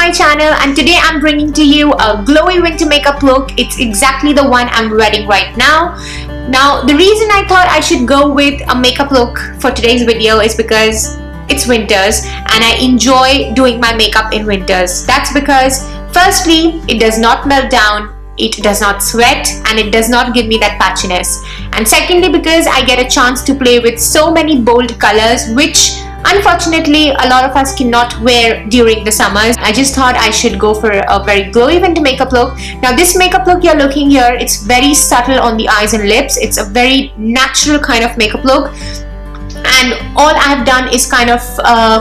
my channel, and today I'm bringing to you a glowy winter makeup look. It's exactly the one I'm wearing right now. Now, the reason I thought I should go with a makeup look for today's video is because it's winters and I enjoy doing my makeup in winters. That's because firstly, it does not melt down, it does not sweat, and it does not give me that patchiness. And secondly, because I get a chance to play with so many bold colors which unfortunately a lot of us cannot wear during the summers. I just thought I should go for a very glowy winter makeup look. Now this makeup look you're looking here, it's very subtle on the eyes and lips. It's a very natural kind of makeup look. And all I've done is kind of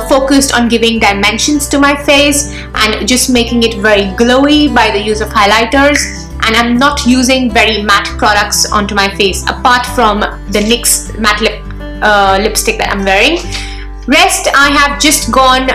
focused on giving dimensions to my face and just making it very glowy by the use of highlighters. And I'm not using very matte products onto my face apart from the NYX matte lipstick that I'm wearing. Rest, I have just gone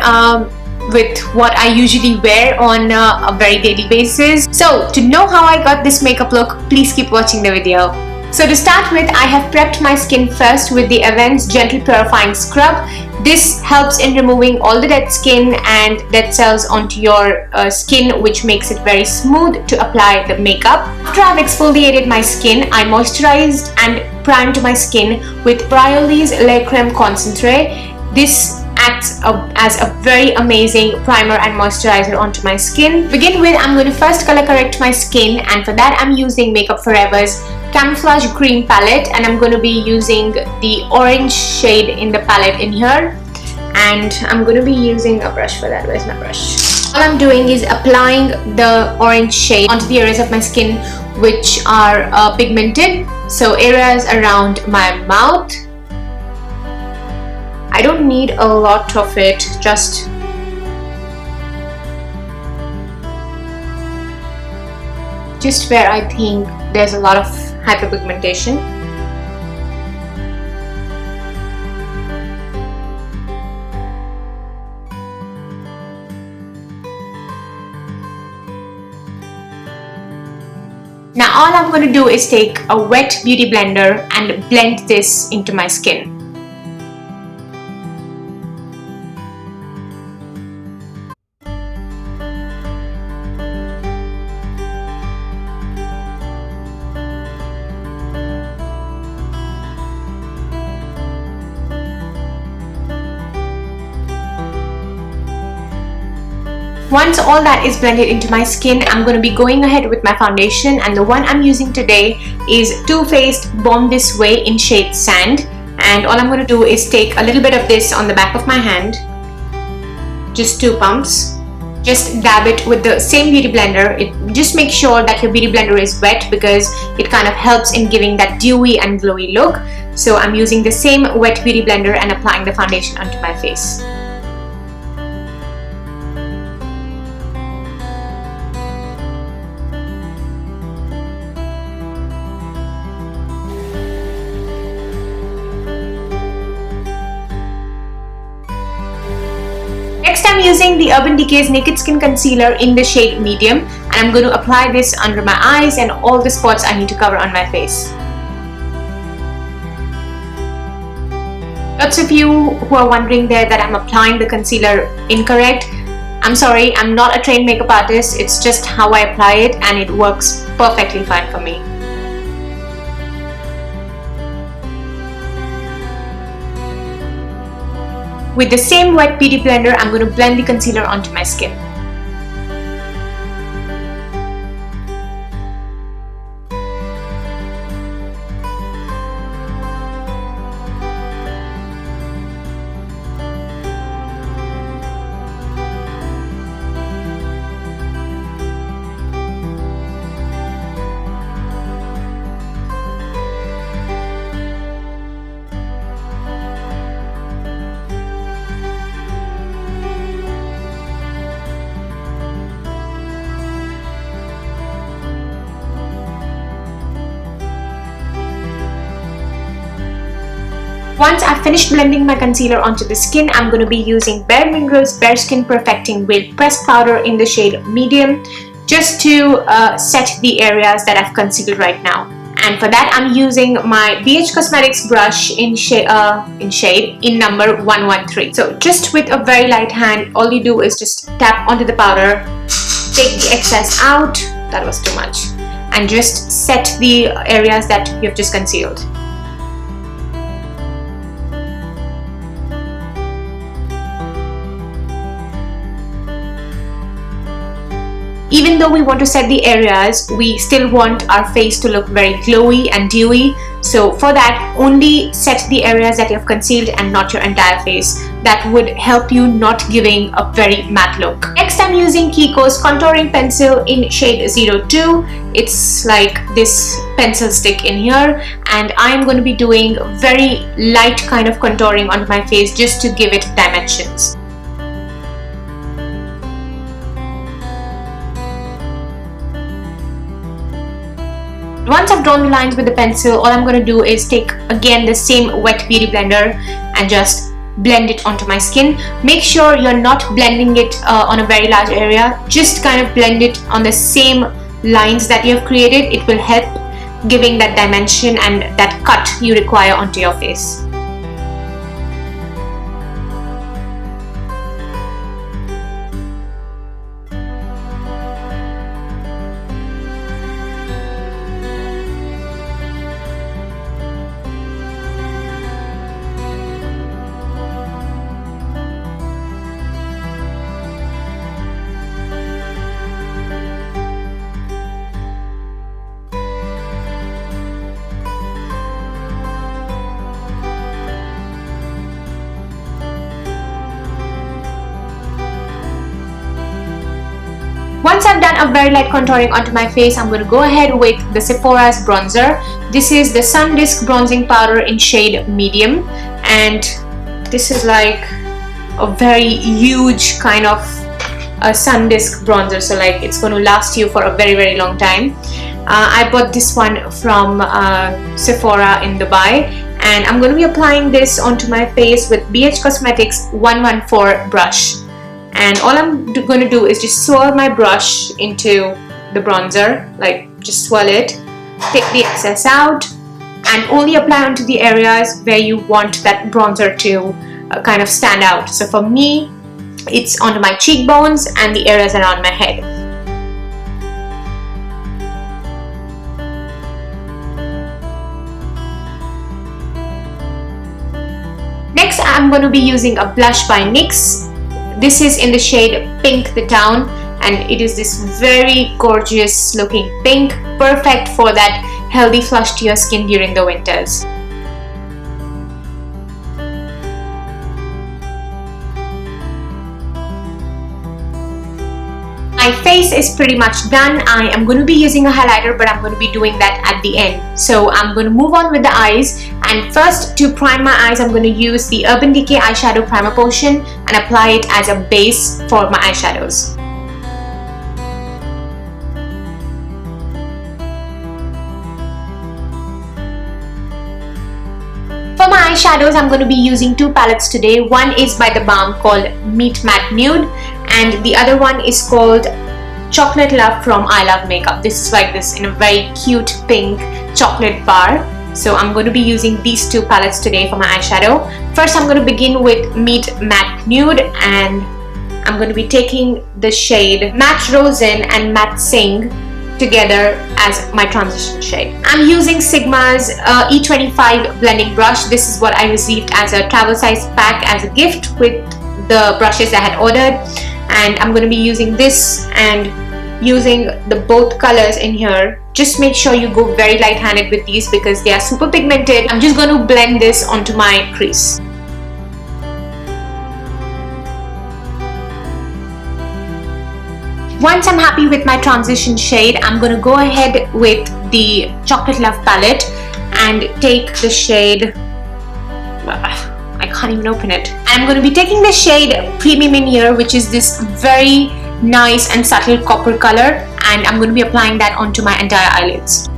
with what I usually wear on a very daily basis. So to know how I got this makeup look, please keep watching the video. So to start with, I have prepped my skin first with the Avène's Gentle Purifying Scrub. This helps in removing all the dead skin and dead cells onto your skin, which makes it very smooth to apply the makeup. After I've exfoliated my skin, I moisturized and primed my skin with Briole's Layer Creme Concentrate. This acts as a very amazing primer and moisturizer onto my skin. To begin with, I'm going to first color correct my skin, and for that I'm using Makeup Forever's Camouflage Cream palette, and I'm going to be using the orange shade in the palette in here, and I'm going to be using a brush for that. Where's my brush? All I'm doing is applying the orange shade onto the areas of my skin which are pigmented, so areas around my mouth. I don't need a lot of it, just where I think there's a lot of hyperpigmentation. Now all I'm going to do is take a wet beauty blender and blend this into my skin. Once all that is blended into my skin, I'm going to be going ahead with my foundation, and the one I'm using today is Too Faced Born This Way in shade Sand. And all I'm going to do is take a little bit of this on the back of my hand, just 2 pumps. Just dab it with the same beauty blender. Just make sure that your beauty blender is wet because it kind of helps in giving that dewy and glowy look. So I'm using the same wet beauty blender and applying the foundation onto my face. Next, I'm using the Urban Decay's Naked Skin Concealer in the shade Medium, and I'm going to apply this under my eyes and all the spots I need to cover on my face. Lots of you who are wondering there that I'm applying the concealer incorrect. I'm sorry, I'm not a trained makeup artist. It's just how I apply it, and it works perfectly fine for me. With the same wet beauty blender, I'm going to blend the concealer onto my skin. Once I've finished blending my concealer onto the skin, I'm going to be using Bare Minerals Bare Skin Perfecting Veiled Pressed Powder in the shade Medium just to set the areas that I've concealed right now. And for that, I'm using my BH Cosmetics brush in number 113. So just with a very light hand, all you do is just tap onto the powder, take the excess out, that was too much, and just set the areas that you've just concealed. Even though we want to set the areas, we still want our face to look very glowy and dewy. So for that, only set the areas that you have concealed and not your entire face. That would help you not giving a very matte look. Next, I'm using Kiko's contouring pencil in shade 02. It's like this pencil stick in here, and I'm going to be doing very light kind of contouring onto my face just to give it dimensions. Once I've drawn the lines with the pencil, all I'm going to do is take again the same wet beauty blender and just blend it onto my skin. Make sure you're not blending it on a very large area. Just kind of blend it on the same lines that you have created. It will help giving that dimension and that cut you require onto your face. Once I've done a very light contouring onto my face, I'm going to go ahead with the Sephora's bronzer. This is the Sun Disc Bronzing Powder in shade medium, and this is like a very huge kind of a sun disc bronzer, so like it's going to last you for a very long time. I bought this one from Sephora in Dubai, and I'm going to be applying this onto my face with BH Cosmetics 114 brush. And all I'm going to do is just swirl my brush into the bronzer, like just swirl it, take the excess out, and only apply onto the areas where you want that bronzer to kind of stand out. So for me, it's onto my cheekbones and the areas around my head. Next, I'm going to be using a blush by NYX. This is in the shade Pink the Town, and it is this very gorgeous looking pink, perfect for that healthy flush to your skin during the winters. My face is pretty much done. I am going to be using a highlighter, but I'm going to be doing that at the end. So I'm going to move on with the eyes, and first, to prime my eyes, I'm going to use the Urban Decay eyeshadow primer potion and apply it as a base for my eyeshadows. For my eyeshadows, I'm going to be using two palettes today. One is by The Balm called Meet Matte Nude, and the other one is called Chocolate Love from I Love Makeup. This is like this in a very cute pink chocolate bar. So I'm going to be using these two palettes today for my eyeshadow. First, I'm going to begin with Meet Matte Nude, and I'm going to be taking the shade Matte Rosin and Matte Sing together as my transition shade. I'm using Sigma's E25 blending brush. This is what I received as a travel size pack as a gift with the brushes I had ordered, and I'm going to be using this and using the both colors in here. Just make sure you go very light handed with these because they are super pigmented. I'm just going to blend this onto my crease. Once I'm happy with my transition shade, I'm going to go ahead with the Chocolate Love palette and take the shade, I can't even open it. I'm going to be taking the shade Premium in here, which is this very nice and subtle copper color, and I'm going to be applying that onto my entire eyelids.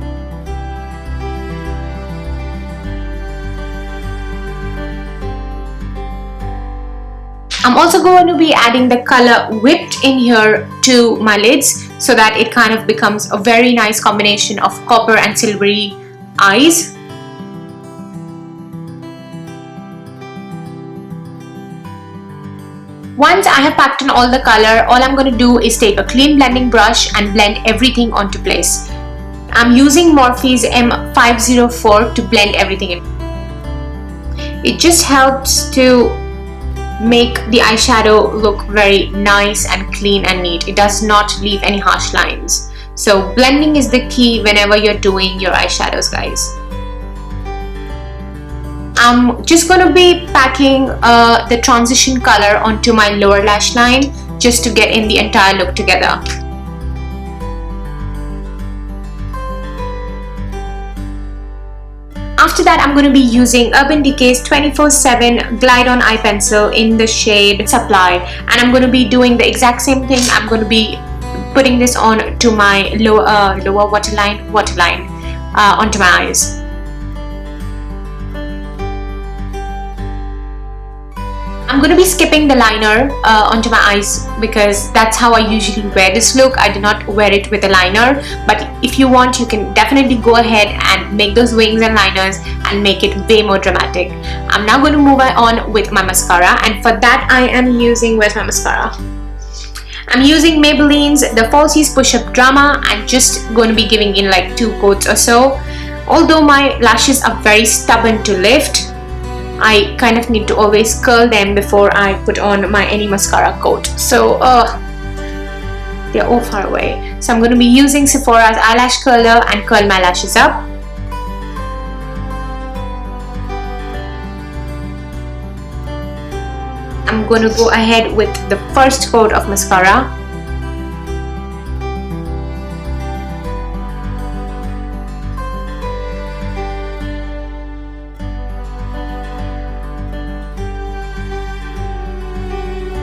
I'm also going to be adding the color Whipped in here to my lids so that it kind of becomes a very nice combination of copper and silvery eyes. Once I have packed in all the color, all I'm going to do is take a clean blending brush and blend everything onto place. I'm using Morphe's M504 to blend everything in. It just helps to make the eyeshadow look very nice and clean and neat. It does not leave any harsh lines. So blending is the key whenever you're doing your eyeshadows, guys. I'm just going to be packing the transition color onto my lower lash line just to get in the entire look together. After that, I'm going to be using Urban Decay's 24/7 Glide On Eye Pencil in the shade Supply, and I'm going to be doing the exact same thing. I'm going to be putting this on to my lower waterline onto my eyes. I'm going to be skipping the liner onto my eyes because that's how I usually wear this look. I do not wear it with a liner, but if you want, you can definitely go ahead and make those wings and liners and make it way more dramatic. I'm now going to move on with my mascara, and for that I am using, where's my mascara? I'm using Maybelline's The Falsies Push Up Drama and just going to be giving in like 2 coats or so. Although my lashes are very stubborn to lift, I kind of need to always curl them before I put on my any mascara coat. So they're all far away. So I'm going to be using Sephora's eyelash curler and curl my lashes up. I'm going to go ahead with the first coat of mascara.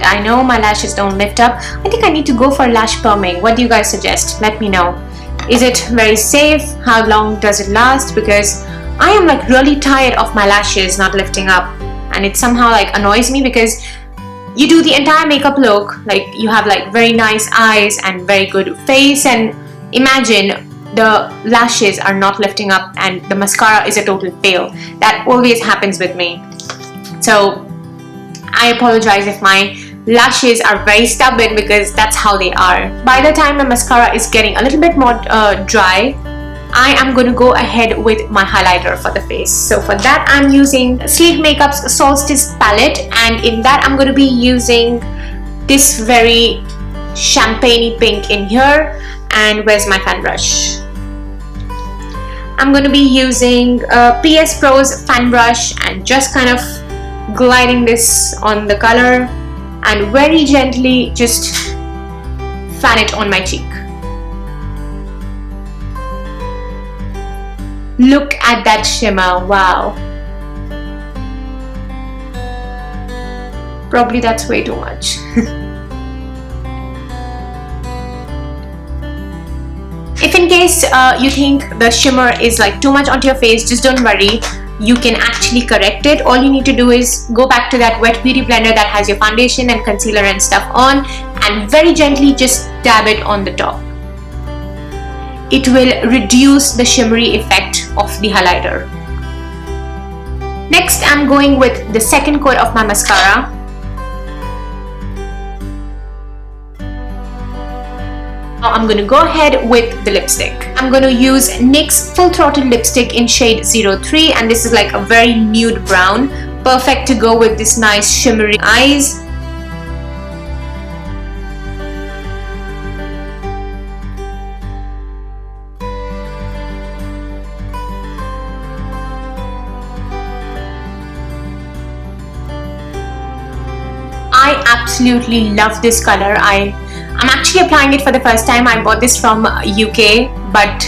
I know my lashes don't lift up. I think I need to go for lash perming. What do you guys suggest? Let me know. Is it very safe? How long does it last? Because I am like really tired of my lashes not lifting up, and it somehow like annoys me because you do the entire makeup look, like you have like very nice eyes and very good face, and imagine the lashes are not lifting up and the mascara is a total fail. That always happens with me. So I apologize if my lashes are very stubborn because that's how they are. By the time the mascara is getting a little bit more dry, I am going to go ahead with my highlighter for the face. So for that, I'm using Sleek Makeup's Solstice palette, and in that I'm going to be using this very champagne pink in here. And where's my fan brush? I'm going to be using PS Pro's fan brush and just kind of gliding this on the color and very gently just fan it on my cheek. Look at that shimmer, wow. Probably that's way too much. If in case you think the shimmer is like too much onto your face, just don't worry. You can actually correct it. All you need to do is go back to that wet beauty blender that has your foundation and concealer and stuff on, and very gently just dab it on the top. It will reduce the shimmery effect of the highlighter. Next, I'm going with the second coat of my mascara. Now I'm going to go ahead with the lipstick. I'm going to use NYX Full Throttle lipstick in shade 03, and this is like a very nude brown, perfect to go with this nice shimmery eyes. I absolutely love this color. I'm actually applying it for the first time. I bought this from UK, but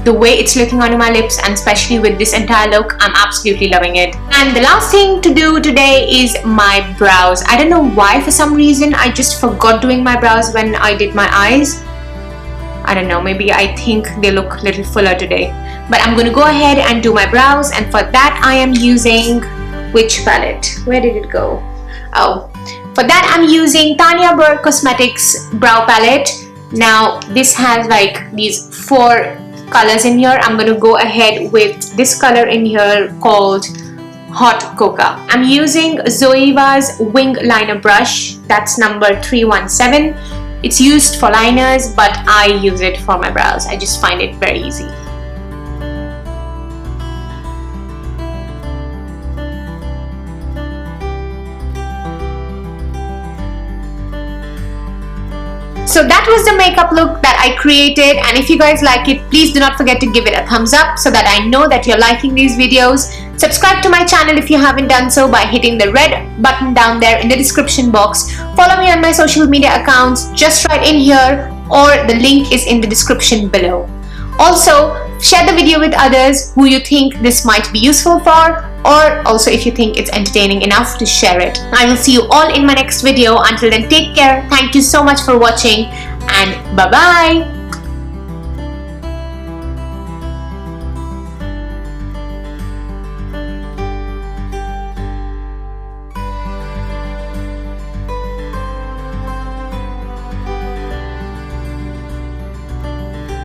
the way it's looking onto my lips, and especially with this entire look, I'm absolutely loving it. And the last thing to do today is my brows. I don't know why, for some reason I just forgot doing my brows when I did my eyes. I don't know, maybe I think they look a little fuller today. But I'm going to go ahead and do my brows, and for that I am using which palette? Where did it go? Oh. For that, I'm using Tanya Burr Cosmetics Brow Palette. Now, this has like these 4 colors in here. I'm going to go ahead with this color in here called Hot Cocoa. I'm using Zoeva's wing liner brush. That's number 317. It's used for liners, but I use it for my brows. I just find it very easy. So that was the makeup look that I created, and if you guys like it, please do not forget to give it a thumbs up so that I know that you're liking these videos. Subscribe to my channel if you haven't done so by hitting the red button down there in the description box. Follow me on my social media accounts just right in here, or the link is in the description below. Also, share the video with others who you think this might be useful for, or also if you think it's entertaining enough to share it. I will see you all in my next video. Until then, take care. Thank you so much for watching, and bye-bye.